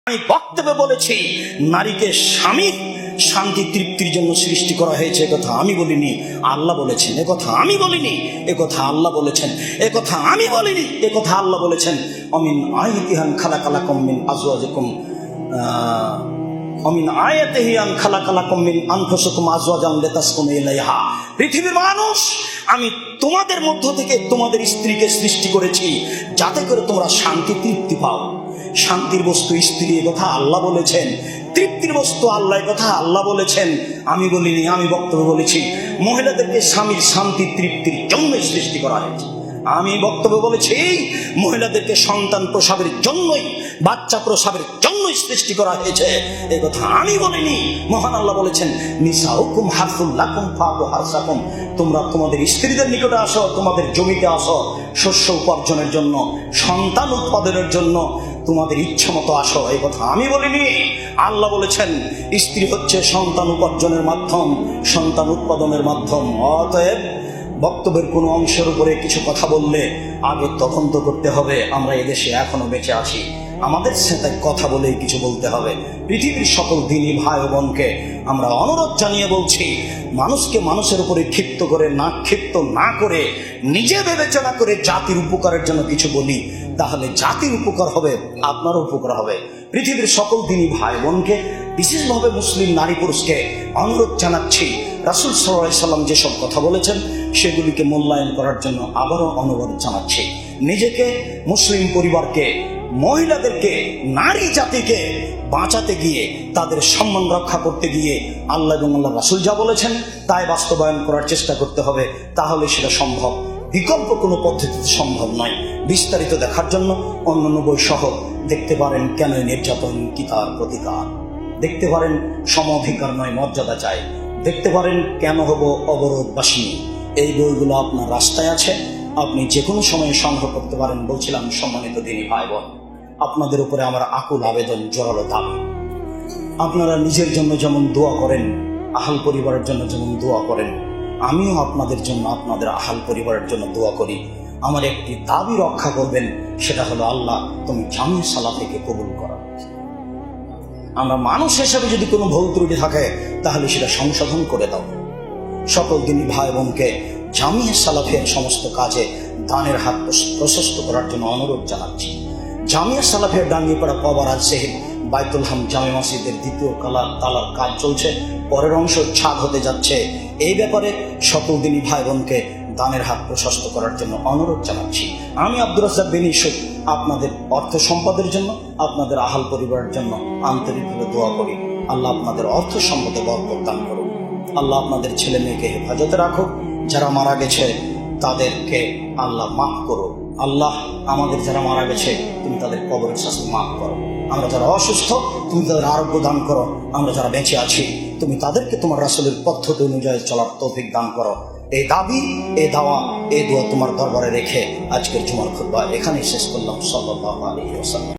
আমি বক্তব্যে বলেছি নারীকে স্বামীর শান্তি তৃপ্তির জন্য সৃষ্টি করা হয়েছে, একথা আমি বলিনি, আল্লাহ বলেছেন। একথা আমি বলিনি, একথা আল্লাহ বলেছেন। একথা আমি বলিনি, একথা আল্লাহ বলেছেন। অমিন আয়াতিহান খালাকালাকুম মিন আজওয়াজিকুম অমিন আয়াতিহি আন খালাকালাকুম মিন আনফুসিকুম আজওয়াজান লিতাসকুনু ইলাইহা। পৃথিবীর মানুষ, আমি তোমাদের মধ্য থেকে তোমাদের স্ত্রীকে সৃষ্টি করেছি যাতে করে তোমরা শান্তি তৃপ্তি পাও। শান্তির বস্তু স্ত্রী, কথা আল্লাহ বলেছেন। তৃপ্তির বস্তু আল্লাহ, কথা আল্লাহ বলেছেন, আমি বলিনি। আমি বক্তব্য বলেছি মহিলাদেরকে স্বামীর শান্তি তৃপ্তির জন্য সৃষ্টি করা হয়েছে। আমি বক্তব্য বলেছি মহিলাদেরকে সন্তান প্রসবের জন্যই, বাচ্চা প্রসবের জন্যই সৃষ্টি করা হয়েছে, এই কথা আমি বলিনি। মহান আল্লাহ বলেছেন নিসাউকুম হারসুল লাকুম ফাতু হারসাকুম, তোমরা তোমাদের স্ত্রীদের নিকটে আসো, তোমাদের জমিতে আসো শস্য উপার্জনের জন্য, সন্তান উৎপাদনের জন্য তোমাদের ইচ্ছা মতো আসো, এই কথা আমি বলিনি। আল্লাহ বলেছেন স্ত্রী হচ্ছে সন্তান উপার্জনের মাধ্যম, সন্তান উৎপাদনের মাধ্যম। অতএব বক্তব্যের কোনো অংশের উপরে কিছু কথা বললে আগে তদন্ত করতে হবে আমরা এদেশে এখনো বেঁচে আছি, আমাদের সাথে কথা বলেই কিছু বলতে হবে। পৃথিবীর সকল দিনী ভাই বোনকে আমরা অনুরোধ জানিয়ে বলছি, মানুষকে মানুষের উপরে ক্ষিপ্ত করে না, ক্ষিপ্ত না করে নিজে বিবেচনা করে জাতির উপকারের জন্য কিছু বলি, তাহলে জাতির উপকার হবে, আপনারও উপকার হবে। পৃথিবীর সকল দিনী ভাই বোনকে, বিশেষভাবে মুসলিম নারী পুরুষকে অনুরোধ জানাচ্ছি, রাসূল সাল্লাল্লাহু আলাইহি সাল্লাম যেসব কথা বলেছেন সেগুলিকে মূল্যায়ন করার জন্য আবারও অনুরোধ জানাচ্ছি। নিজেকে, মুসলিম পরিবারকে, মহিলাদেরকে, নারী জাতিকে বাঁচাতে গিয়ে, তাদের সম্মান রক্ষা করতে গিয়ে আল্লাহ এবং আল্লাহ রাসূল যা বলেছেন তাই বাস্তবায়ন করার চেষ্টা করতে হবে, তাহলে সেটা সম্ভব। বিকল্প কোনো পদ্ধতিতে সম্ভব নয়। বিস্তারিত দেখার জন্য অন্যান্য বই সহ দেখতে পারেন কেন নির্যাতন কি তার প্রতিকার, দেখতে পারেন সম অধিকার নয় মর্যাদা চাই, দেখতে পারেন কেন হব অবরোধবাসিনী। এই বইগুলো আপনার রাস্তায় আছে, আপনি যে কোনো সময়ে সংগ্রহ করতে পারেন। বলছিলাম সম্মানিত দিনী ভাই বোন, আপনাদের উপরে আমার আকুল আবেদন, জোরালো দাবি, আপনারা নিজের জন্য যেমন দোয়া করেন, আহাল পরিবারের জন্য যেমন দোয়া করেন, আমিও আপনাদের জন্য, আপনাদের আহাল পরিবারের জন্য দোয়া করি। আমার একটি দাবি রক্ষা করবেন, সেটা হলো আল্লাহ তুমি জামিয়া সালাফিকে কবুল করো। আমরা মানুষ হিসেবে যদি কোনো ভুল ত্রুটি থাকে তাহলে সেটা সংশোধন করে দাও। সকল দিনী ভাই বোনকে জামিয়া সালাফিয়ার সমস্ত কাজে দানের হাত প্রশস্ত করার জন্য অনুরোধ জানাচ্ছি। জামিয়া সালাফিয়ার ডাঙ্গিপাড়া কবা রাজশাহীর বাইতুল হাম জামে মসজিদের দ্বিতীয় তালার কাজ চলছে, পরের অংশ ছাদ হতে যাচ্ছে। এই ব্যাপারে সকল দিনী ভাই বোনকে দানের হাত প্রশস্ত করার জন্য অনুরোধ জানাচ্ছি। আমি আব্দুর রাজ্জাক বিন ইউসুফ আপনাদের অর্থ সম্পদের জন্য, আপনাদের আহাল পরিবারের জন্য আন্তরিকভাবে দোয়া করি। আল্লাহ আপনাদের অর্থ সম্পদে বরকত দান করুন। আল্লাহ আপনাদের ছেলে মেয়েকে হেফাজতে রাখুক। যারা মারা গেছে তাদেরকে আল্লাহ মাফ করো। আল্লাহ আমাদের যারা মারা গেছে তুমি তাদের কবরের শাস্তি মাফ করো। আমরা যারা অসুস্থ তুমি তাদের আরোগ্য দান করো। আমরা যারা বেঁচে আছি তুমি তাদেরকে তোমার রাসূলের পদ্ধতি অনুযায়ী চলার তৌফিক দান করো। এই দাবি, এই দাওয়া, এই দোয়া তোমার দরবারে রেখে আজকের জুমার খুতবা এখানেই শেষ করলাম। সাল্লাল্লাহু আলাইহি ওয়াসাল্লাম।